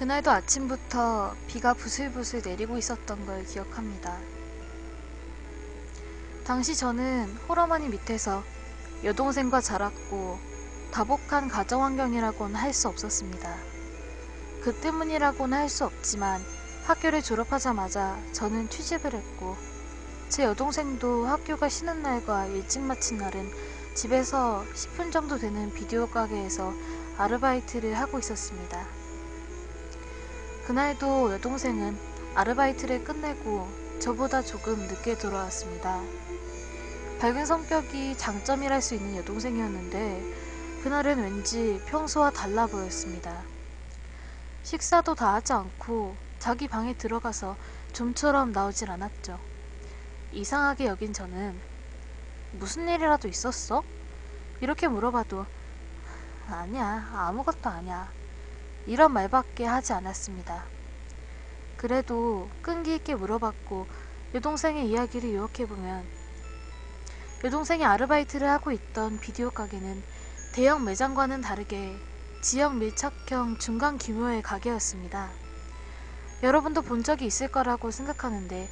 그날도 아침부터 비가 부슬부슬 내리고 있었던 걸 기억합니다. 당시 저는 홀어머니 밑에서 여동생과 자랐고 다복한 가정환경이라고는 할 수 없었습니다. 그 때문이라고는 할 수 없지만 학교를 졸업하자마자 저는 취직을 했고 제 여동생도 학교가 쉬는 날과 일찍 마친 날은 집에서 10분 정도 되는 비디오 가게에서 아르바이트를 하고 있었습니다. 그날도 여동생은 아르바이트를 끝내고 저보다 조금 늦게 돌아왔습니다. 밝은 성격이 장점이랄 수 있는 여동생이었는데 그날은 왠지 평소와 달라 보였습니다. 식사도 다 하지 않고 자기 방에 들어가서 좀처럼 나오질 않았죠. 이상하게 여긴 저는 무슨 일이라도 있었어? 이렇게 물어봐도 아니야, 아무것도 아니야. 이런 말밖에 하지 않았습니다. 그래도 끈기 있게 물어봤고 여동생의 이야기를 요약해보면 여동생이 아르바이트를 하고 있던 비디오 가게는 대형 매장과는 다르게 지역 밀착형 중간 규모의 가게였습니다. 여러분도 본 적이 있을 거라고 생각하는데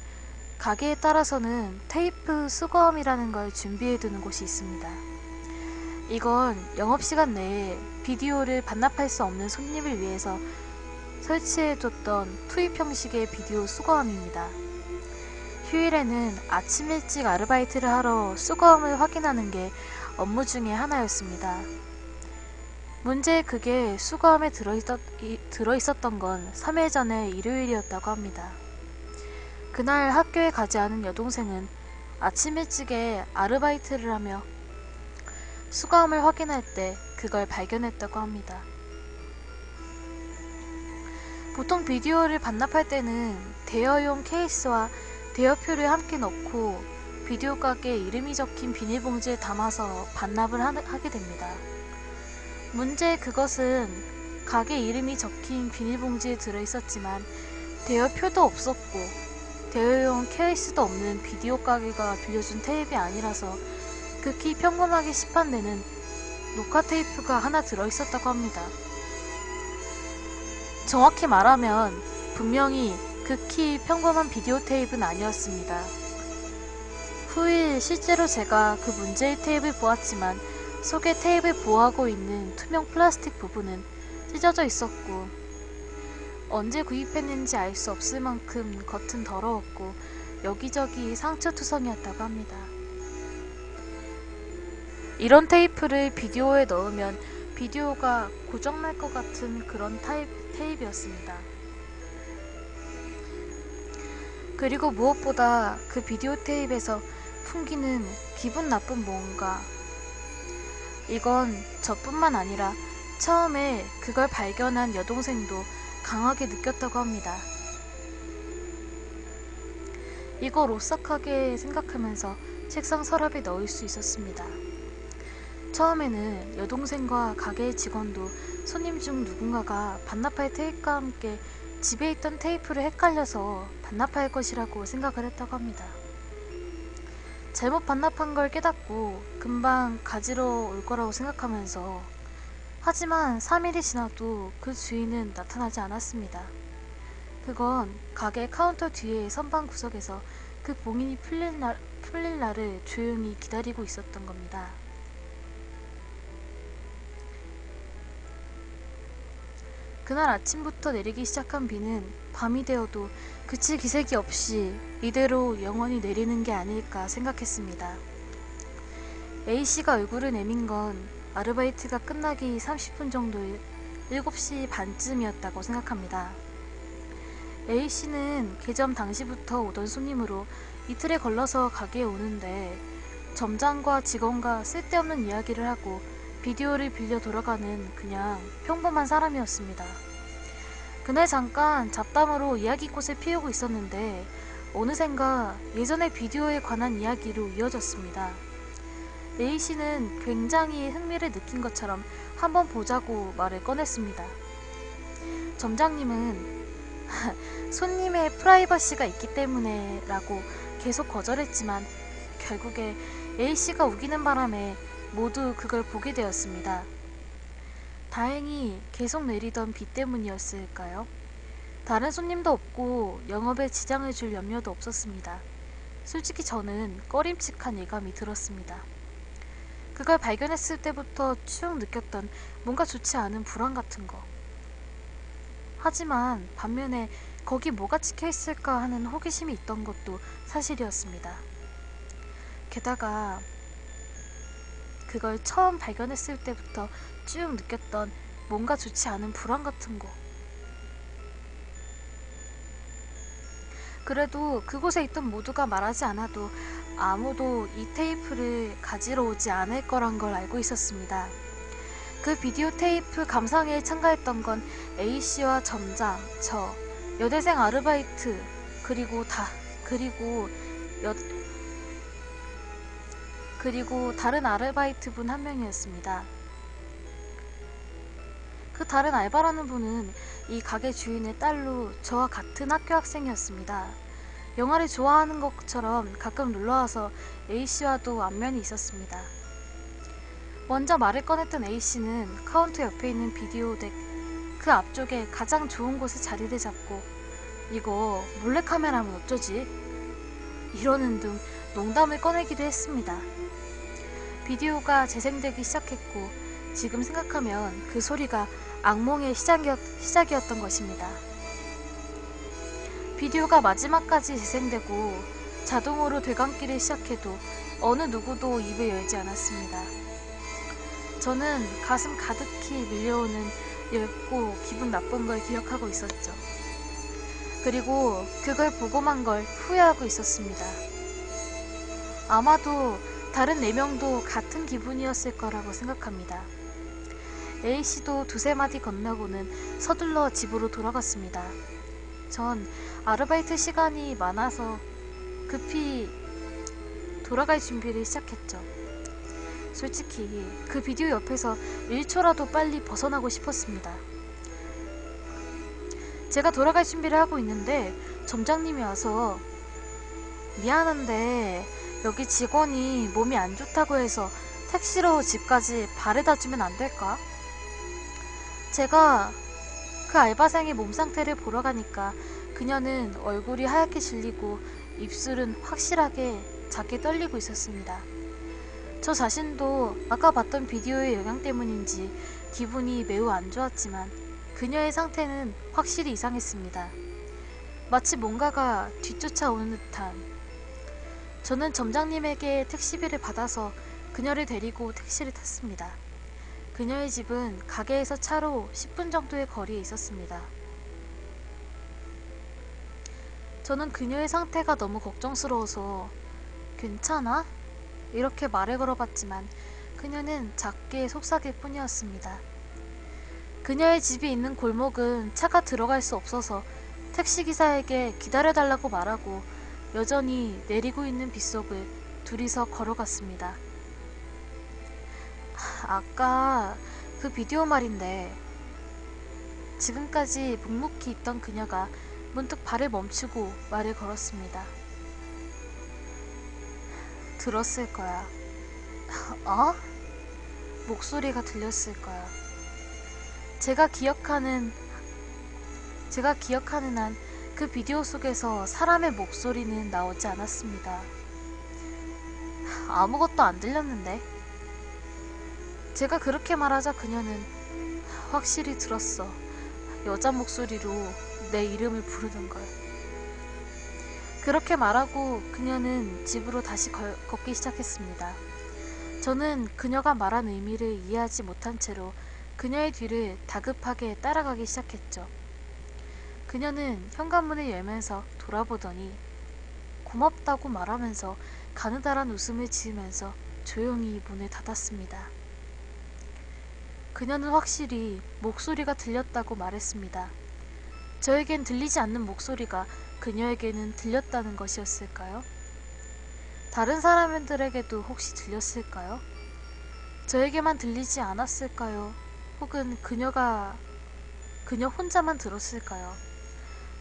가게에 따라서는 테이프 수거함이라는 걸 준비해두는 곳이 있습니다. 이건 영업시간 내에 비디오를 반납할 수 없는 손님을 위해서 설치해뒀던 투입 형식의 비디오 수거함입니다. 휴일에는 아침 일찍 아르바이트를 하러 수거함을 확인하는 게 업무 중에 하나였습니다. 문제의 그게 수거함에 들어있었던 건 3일 전의 일요일이었다고 합니다. 그날 학교에 가지 않은 여동생은 아침 일찍에 아르바이트를 하며 수거함을 확인할 때 그걸 발견했다고 합니다. 보통 비디오를 반납할 때는 대여용 케이스와 대여표를 함께 넣고 비디오 가게에 이름이 적힌 비닐봉지에 담아서 반납을 하게 됩니다. 문제의 그것은 가게 이름이 적힌 비닐봉지에 들어있었지만 대여표도 없었고 대여용 케이스도 없는 비디오 가게가 빌려준 테이프가 아니라서 극히 평범하게 시판되는 녹화 테이프가 하나 들어있었다고 합니다. 정확히 말하면 분명히 극히 평범한 비디오 테이프는 아니었습니다. 후일 실제로 제가 그 문제의 테이프를 보았지만 속에 테이프를 보호하고 있는 투명 플라스틱 부분은 찢어져 있었고 언제 구입했는지 알 수 없을 만큼 겉은 더러웠고 여기저기 상처투성이었다고 합니다. 이런 테이프를 비디오에 넣으면 비디오가 고장날 것 같은 그런 테이프였습니다. 그리고 무엇보다 그 비디오 테이프에서 풍기는 기분 나쁜 뭔가, 이건 저뿐만 아니라 처음에 그걸 발견한 여동생도 강하게 느꼈다고 합니다. 이걸 오싹하게 생각하면서 책상 서랍에 넣을 수 있었습니다. 처음에는 여동생과 가게의 직원도 손님 중 누군가가 반납할 테이프와 함께 집에 있던 테이프를 헷갈려서 반납할 것이라고 생각을 했다고 합니다. 잘못 반납한 걸 깨닫고 금방 가지러 올 거라고 생각하면서 하지만 3일이 지나도 그 주인은 나타나지 않았습니다. 그건 가게 카운터 뒤의 선반 구석에서 그 봉인이 풀릴 날을 조용히 기다리고 있었던 겁니다. 그날 아침부터 내리기 시작한 비는 밤이 되어도 그칠 기색이 없이 이대로 영원히 내리는 게 아닐까 생각했습니다. A씨가 얼굴을 내민 건 아르바이트가 끝나기 30분 정도일 7시 반쯤이었다고 생각합니다. A씨는 개점 당시부터 오던 손님으로 이틀에 걸러서 가게에 오는데 점장과 직원과 쓸데없는 이야기를 하고 비디오를 빌려 돌아가는 그냥 평범한 사람이었습니다. 그날 잠깐 잡담으로 이야기꽃을 피우고 있었는데 어느샌가 예전의 비디오에 관한 이야기로 이어졌습니다. A씨는 굉장히 흥미를 느낀 것처럼 한번 보자고 말을 꺼냈습니다. 점장님은 손님의 프라이버시가 있기 때문에 라고 계속 거절했지만 결국에 A씨가 우기는 바람에 모두 그걸 보게 되었습니다. 다행히 계속 내리던 비 때문이었을까요? 다른 손님도 없고 영업에 지장을 줄 염려도 없었습니다. 솔직히 저는 꺼림칙한 예감이 들었습니다. 그걸 발견했을 때부터 쭉 느꼈던 뭔가 좋지 않은 불안 같은 거. 하지만 반면에 거기 뭐가 찍혀 있을까 하는 호기심이 있던 것도 사실이었습니다. 게다가 그걸 처음 발견했을 때부터 쭉 느꼈던 뭔가 좋지 않은 불안 같은 거. 그래도 그곳에 있던 모두가 말하지 않아도 아무도 이 테이프를 가지러 오지 않을 거란 걸 알고 있었습니다. 그 비디오 테이프 감상회에 참가했던 건 A씨와 점장, 저, 여대생 아르바이트, 그리고 다른 아르바이트 분 한 명이었습니다. 그 다른 알바라는 분은 이 가게 주인의 딸로 저와 같은 학교 학생이었습니다. 영화를 좋아하는 것처럼 가끔 놀러와서 A씨와도 안면이 있었습니다. 먼저 말을 꺼냈던 A씨는 카운터 옆에 있는 비디오 덱 그 앞쪽에 가장 좋은 곳에 자리를 잡고 이거 몰래카메라면 어쩌지? 이러는 등 농담을 꺼내기도 했습니다. 비디오가 재생되기 시작했고 지금 생각하면 그 소리가 악몽의 시작이었던 것입니다. 비디오가 마지막까지 재생되고 자동으로 되감기를 시작해도 어느 누구도 입을 열지 않았습니다. 저는 가슴 가득히 밀려오는 옅고 기분 나쁜 걸 기억하고 있었죠. 그리고 그걸 보고만 걸 후회하고 있었습니다. 아마도 다른 4명도 같은 기분이었을 거라고 생각합니다. A씨도 두세 마디 건너고는 서둘러 집으로 돌아갔습니다. 전 아르바이트 시간이 많아서 급히 돌아갈 준비를 시작했죠. 솔직히 그 비디오 옆에서 1초라도 빨리 벗어나고 싶었습니다. 제가 돌아갈 준비를 하고 있는데 점장님이 와서 미안한데 여기 직원이 몸이 안 좋다고 해서 택시로 집까지 바래다 주면 안 될까? 제가 그 알바생의 몸 상태를 보러 가니까 그녀는 얼굴이 하얗게 질리고 입술은 확실하게 작게 떨리고 있었습니다. 저 자신도 아까 봤던 비디오의 영향 때문인지 기분이 매우 안 좋았지만 그녀의 상태는 확실히 이상했습니다. 마치 뭔가가 뒤쫓아오는 듯한. 저는 점장님에게 택시비를 받아서 그녀를 데리고 택시를 탔습니다. 그녀의 집은 가게에서 차로 10분 정도의 거리에 있었습니다. 저는 그녀의 상태가 너무 걱정스러워서 괜찮아? 이렇게 말을 걸어봤지만 그녀는 작게 속삭일 뿐이었습니다. 그녀의 집이 있는 골목은 차가 들어갈 수 없어서 택시기사에게 기다려달라고 말하고 여전히 내리고 있는 빗속을 둘이서 걸어갔습니다. 아까 그 비디오 말인데 지금까지 묵묵히 있던 그녀가 문득 발을 멈추고 말을 걸었습니다. 들었을 거야. 어? 목소리가 들렸을 거야. 제가 기억하는 한 그 비디오 속에서 사람의 목소리는 나오지 않았습니다. 아무것도 안 들렸는데. 제가 그렇게 말하자 그녀는 확실히 들었어. 여자 목소리로 내 이름을 부르는 걸. 그렇게 말하고 그녀는 집으로 다시 걷기 시작했습니다. 저는 그녀가 말한 의미를 이해하지 못한 채로 그녀의 뒤를 다급하게 따라가기 시작했죠. 그녀는 현관문을 열면서 돌아보더니 고맙다고 말하면서 가느다란 웃음을 지으면서 조용히 문을 닫았습니다. 그녀는 확실히 목소리가 들렸다고 말했습니다. 저에겐 들리지 않는 목소리가 그녀에게는 들렸다는 것이었을까요? 다른 사람들에게도 혹시 들렸을까요? 저에게만 들리지 않았을까요? 혹은 그녀 혼자만 들었을까요?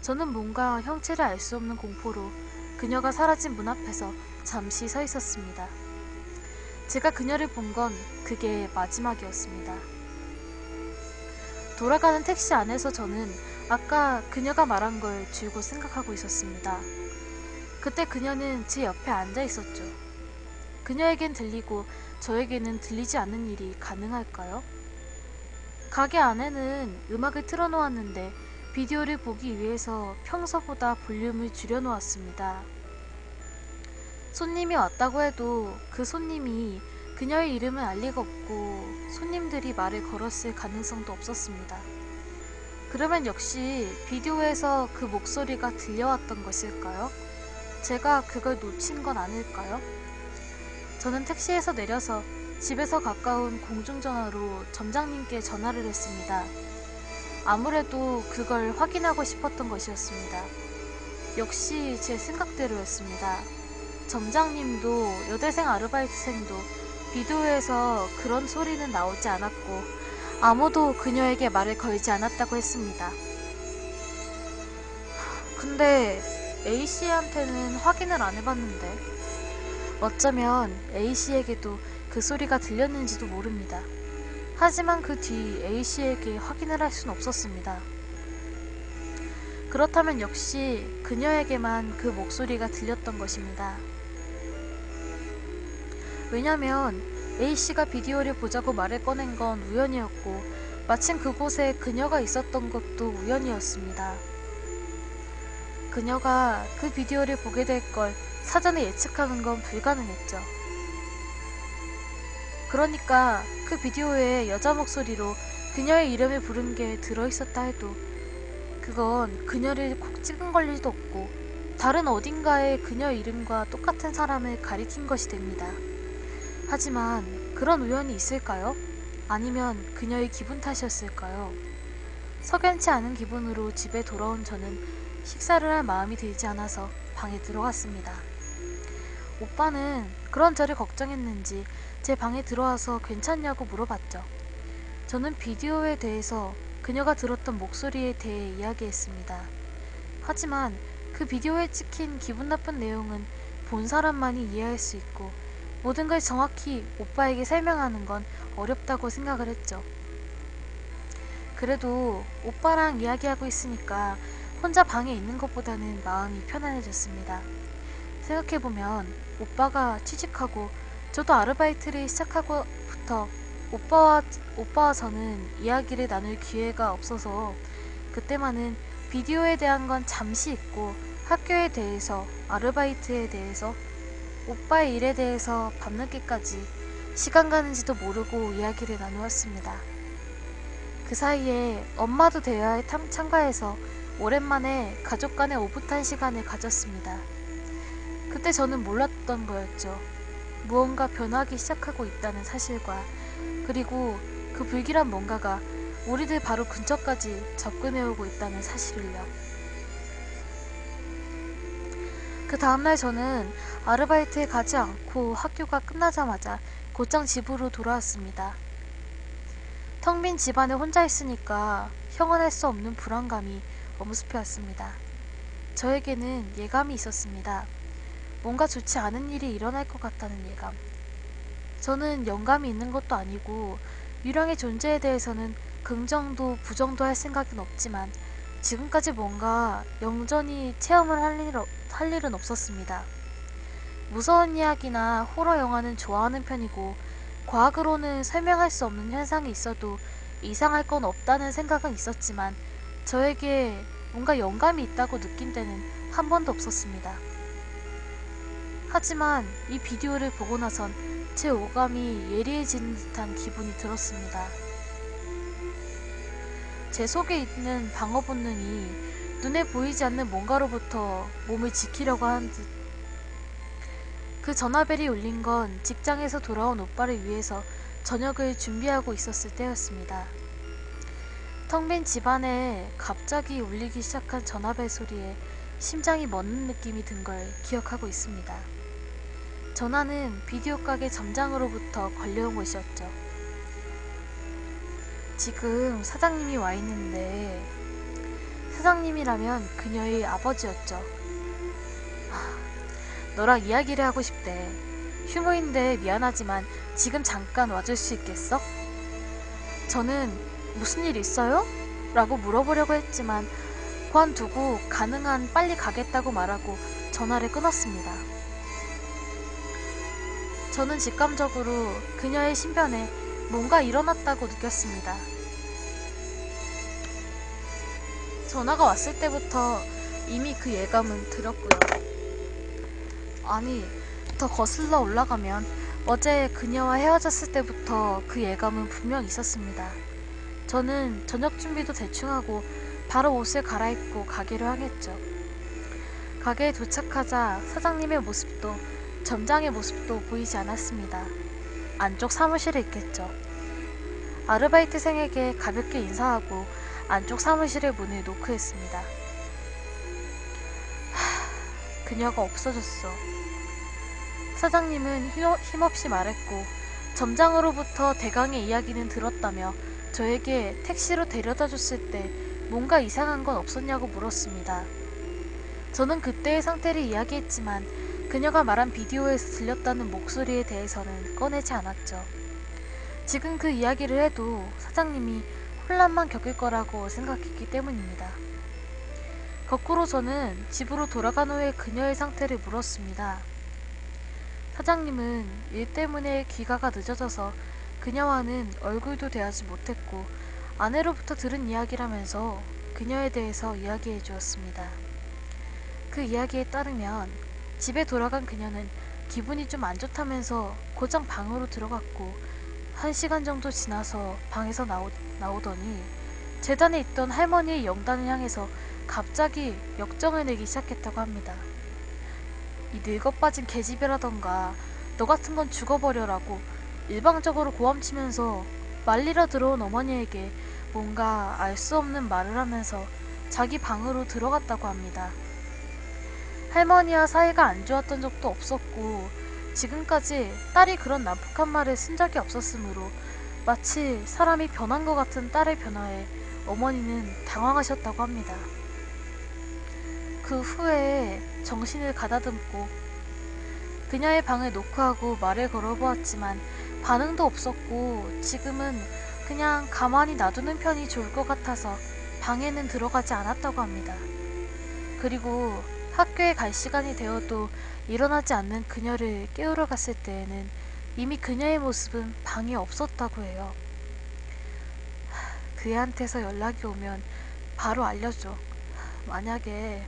저는 뭔가 형체를 알 수 없는 공포로 그녀가 사라진 문 앞에서 잠시 서 있었습니다. 제가 그녀를 본 건 그게 마지막이었습니다. 돌아가는 택시 안에서 저는 아까 그녀가 말한 걸 줄곧 생각하고 있었습니다. 그때 그녀는 제 옆에 앉아 있었죠. 그녀에겐 들리고 저에게는 들리지 않는 일이 가능할까요? 가게 안에는 음악을 틀어놓았는데 비디오를 보기 위해서 평소보다 볼륨을 줄여놓았습니다. 손님이 왔다고 해도 그 손님이 그녀의 이름을 알 리가 없고 손님들이 말을 걸었을 가능성도 없었습니다. 그러면 역시 비디오에서 그 목소리가 들려왔던 것일까요? 제가 그걸 놓친 건 아닐까요? 저는 택시에서 내려서 집에서 가까운 공중전화로 점장님께 전화를 했습니다. 아무래도 그걸 확인하고 싶었던 것이었습니다. 역시 제 생각대로였습니다. 점장님도 여대생 아르바이트생도 비디오에서 그런 소리는 나오지 않았고 아무도 그녀에게 말을 걸지 않았다고 했습니다. 근데 A씨한테는 확인을 안 해봤는데 어쩌면 A씨에게도 그 소리가 들렸는지도 모릅니다. 하지만 그 뒤 A씨에게 확인을 할 수는 없었습니다. 그렇다면 역시 그녀에게만 그 목소리가 들렸던 것입니다. 왜냐면 A씨가 비디오를 보자고 말을 꺼낸 건 우연이었고 마침 그곳에 그녀가 있었던 것도 우연이었습니다. 그녀가 그 비디오를 보게 될 걸 사전에 예측하는 건 불가능했죠. 그러니까 그 비디오에 여자 목소리로 그녀의 이름을 부른 게 들어있었다 해도 그건 그녀를 콕 찍은 걸 리도 없고 다른 어딘가에 그녀 이름과 똑같은 사람을 가리킨 것이 됩니다. 하지만 그런 우연이 있을까요? 아니면 그녀의 기분 탓이었을까요? 석연치 않은 기분으로 집에 돌아온 저는 식사를 할 마음이 들지 않아서 방에 들어갔습니다. 오빠는 그런 저를 걱정했는지 제 방에 들어와서 괜찮냐고 물어봤죠. 저는 비디오에 대해서 그녀가 들었던 목소리에 대해 이야기했습니다. 하지만 그 비디오에 찍힌 기분 나쁜 내용은 본 사람만이 이해할 수 있고 모든 걸 정확히 오빠에게 설명하는 건 어렵다고 생각을 했죠. 그래도 오빠랑 이야기하고 있으니까 혼자 방에 있는 것보다는 마음이 편안해졌습니다. 생각해보면 오빠가 취직하고 저도 아르바이트를 시작하고부터 오빠와 저는 이야기를 나눌 기회가 없어서 그때만은 비디오에 대한 건 잠시 잊고 학교에 대해서, 아르바이트에 대해서, 오빠의 일에 대해서 밤늦게까지 시간 가는지도 모르고 이야기를 나누었습니다. 그 사이에 엄마도 대화에 참가해서 오랜만에 가족 간의 오붓한 시간을 가졌습니다. 그때 저는 몰랐던 거였죠. 무언가 변하기 시작하고 있다는 사실과 그리고 그 불길한 뭔가가 우리들 바로 근처까지 접근해오고 있다는 사실을요. 그 다음날 저는 아르바이트에 가지 않고 학교가 끝나자마자 곧장 집으로 돌아왔습니다. 텅 빈 집안에 혼자 있으니까 형언할 수 없는 불안감이 엄습해왔습니다. 저에게는 예감이 있었습니다. 뭔가 좋지 않은 일이 일어날 것 같다는 예감. 저는 영감이 있는 것도 아니고 유령의 존재에 대해서는 긍정도 부정도 할 생각은 없지만 지금까지 뭔가 영전히 체험을 할 일은 없었습니다. 무서운 이야기나 호러 영화는 좋아하는 편이고 과학으로는 설명할 수 없는 현상이 있어도 이상할 건 없다는 생각은 있었지만 저에게 뭔가 영감이 있다고 느낀 때는 한 번도 없었습니다. 하지만 이 비디오를 보고 나선 제 오감이 예리해지는 듯한 기분이 들었습니다. 제 속에 있는 방어 본능이 눈에 보이지 않는 뭔가로부터 몸을 지키려고 하는 듯. 그 전화벨이 울린 건 직장에서 돌아온 오빠를 위해서 저녁을 준비하고 있었을 때였습니다. 텅 빈 집안에 갑자기 울리기 시작한 전화벨 소리에 심장이 멎는 느낌이 든 걸 기억하고 있습니다. 전화는 비디오 가게 점장으로부터 걸려온 것이었죠. 지금 사장님이 와 있는데 사장님이라면 그녀의 아버지였죠. 너랑 이야기를 하고 싶대. 휴무인데 미안하지만 지금 잠깐 와줄 수 있겠어? 저는 무슨 일 있어요? 라고 물어보려고 했지만 관두고 가능한 빨리 가겠다고 말하고 전화를 끊었습니다. 저는 직감적으로 그녀의 신변에 뭔가 일어났다고 느꼈습니다. 전화가 왔을 때부터 이미 그 예감은 들었고요. 아니, 더 거슬러 올라가면 어제 그녀와 헤어졌을 때부터 그 예감은 분명 있었습니다. 저는 저녁 준비도 대충 하고 바로 옷을 갈아입고 가게로 향했죠. 가게에 도착하자 사장님의 모습도 점장의 모습도 보이지 않았습니다. 안쪽 사무실에 있겠죠. 아르바이트생에게 가볍게 인사하고 안쪽 사무실의 문을 노크했습니다. 그녀가 없어졌어. 사장님은 힘없이 말했고 점장으로부터 대강의 이야기는 들었다며 저에게 택시로 데려다 줬을 때 뭔가 이상한 건 없었냐고 물었습니다. 저는 그때의 상태를 이야기했지만 그녀가 말한 비디오에서 들렸다는 목소리에 대해서는 꺼내지 않았죠. 지금 그 이야기를 해도 사장님이 혼란만 겪을 거라고 생각했기 때문입니다. 거꾸로 저는 집으로 돌아간 후에 그녀의 상태를 물었습니다. 사장님은 일 때문에 귀가가 늦어져서 그녀와는 얼굴도 대하지 못했고 아내로부터 들은 이야기라면서 그녀에 대해서 이야기해 주었습니다. 그 이야기에 따르면 집에 돌아간 그녀는 기분이 좀 안 좋다면서 곧장 방으로 들어갔고 1시간 정도 지나서 방에서 나오더니 재단에 있던 할머니의 영단을 향해서 갑자기 역정을 내기 시작했다고 합니다. 이 늙어빠진 계집애라던가 너 같은 건 죽어버려라고 일방적으로 고함치면서 말리러 들어온 어머니에게 뭔가 알 수 없는 말을 하면서 자기 방으로 들어갔다고 합니다. 할머니와 사이가 안 좋았던 적도 없었고 지금까지 딸이 그런 난폭한 말을 쓴 적이 없었으므로 마치 사람이 변한 것 같은 딸의 변화에 어머니는 당황하셨다고 합니다. 그 후에 정신을 가다듬고 그녀의 방을 노크하고 말을 걸어보았지만 반응도 없었고 지금은 그냥 가만히 놔두는 편이 좋을 것 같아서 방에는 들어가지 않았다고 합니다. 그리고 학교에 갈 시간이 되어도 일어나지 않는 그녀를 깨우러 갔을 때에는 이미 그녀의 모습은 방에 없었다고 해요. 그 애한테서 연락이 오면 바로 알려줘. 만약에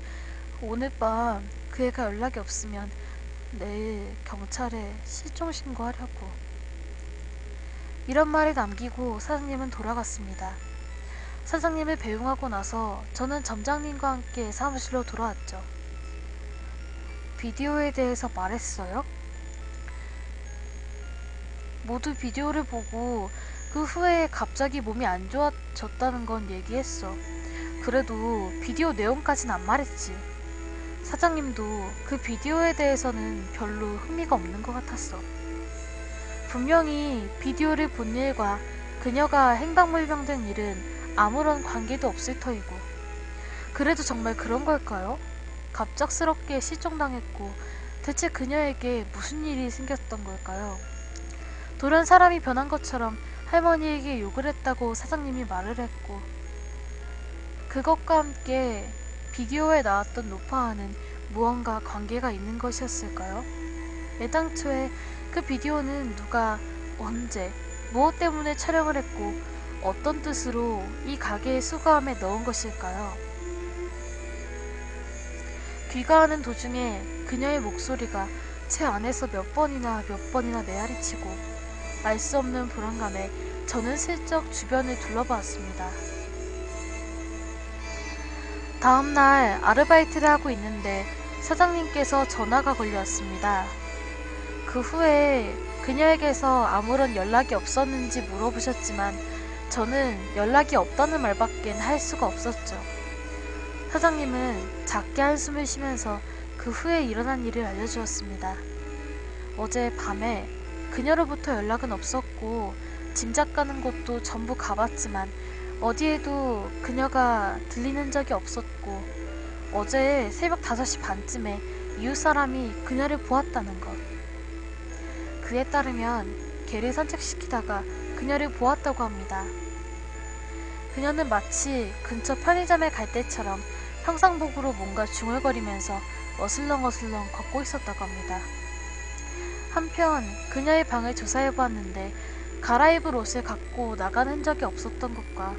오늘 밤 그 애가 연락이 없으면 내일 경찰에 실종 신고하려고. 이런 말을 남기고 사장님은 돌아갔습니다. 사장님을 배웅하고 나서 저는 점장님과 함께 사무실로 돌아왔죠. 비디오에 대해서 말했어요? 모두 비디오를 보고 그 후에 갑자기 몸이 안 좋아졌다는 건 얘기했어. 그래도 비디오 내용까진 안 말했지. 사장님도 그 비디오에 대해서는 별로 흥미가 없는 것 같았어. 분명히 비디오를 본 일과 그녀가 행방불명된 일은 아무런 관계도 없을 터이고. 그래도 정말 그런 걸까요? 갑작스럽게 실종당했고 대체 그녀에게 무슨 일이 생겼던 걸까요? 돌연 사람이 변한 것처럼 할머니에게 욕을 했다고 사장님이 말을 했고 그것과 함께 비디오에 나왔던 노파와는 무언가 관계가 있는 것이었을까요? 애당초에 그 비디오는 누가 언제 무엇 때문에 촬영을 했고 어떤 뜻으로 이 가게의 수거함에 넣은 것일까요? 귀가하는 도중에 그녀의 목소리가 제 안에서 몇 번이나 메아리치고 알 수 없는 불안감에 저는 슬쩍 주변을 둘러보았습니다. 다음날 아르바이트를 하고 있는데 사장님께서 전화가 걸려왔습니다. 그 후에 그녀에게서 아무런 연락이 없었는지 물어보셨지만 저는 연락이 없다는 말밖엔 할 수가 없었죠. 사장님은 작게 한숨을 쉬면서 그 후에 일어난 일을 알려주었습니다. 어제 밤에 그녀로부터 연락은 없었고 짐작 가는 곳도 전부 가봤지만 어디에도 그녀가 들리는 적이 없었고 어제 새벽 5시 반쯤에 이웃 사람이 그녀를 보았다는 것. 그에 따르면 개를 산책시키다가 그녀를 보았다고 합니다. 그녀는 마치 근처 편의점에 갈 때처럼 평상복으로 뭔가 중얼거리면서 어슬렁어슬렁 걷고 있었다고 합니다. 한편 그녀의 방을 조사해보았는데 갈아입을 옷을 갖고 나간 흔적이 없었던 것과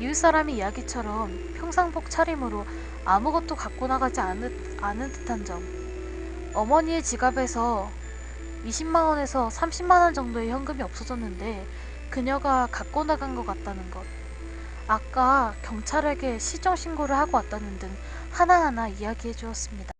이웃사람의 이야기처럼 평상복 차림으로 아무것도 갖고 나가지 않은 듯한 점, 어머니의 지갑에서 20만원에서 30만원 정도의 현금이 없어졌는데 그녀가 갖고 나간 것 같다는 것, 아까 경찰에게 시정신고를 하고 왔다는 등 하나하나 이야기해 주었습니다.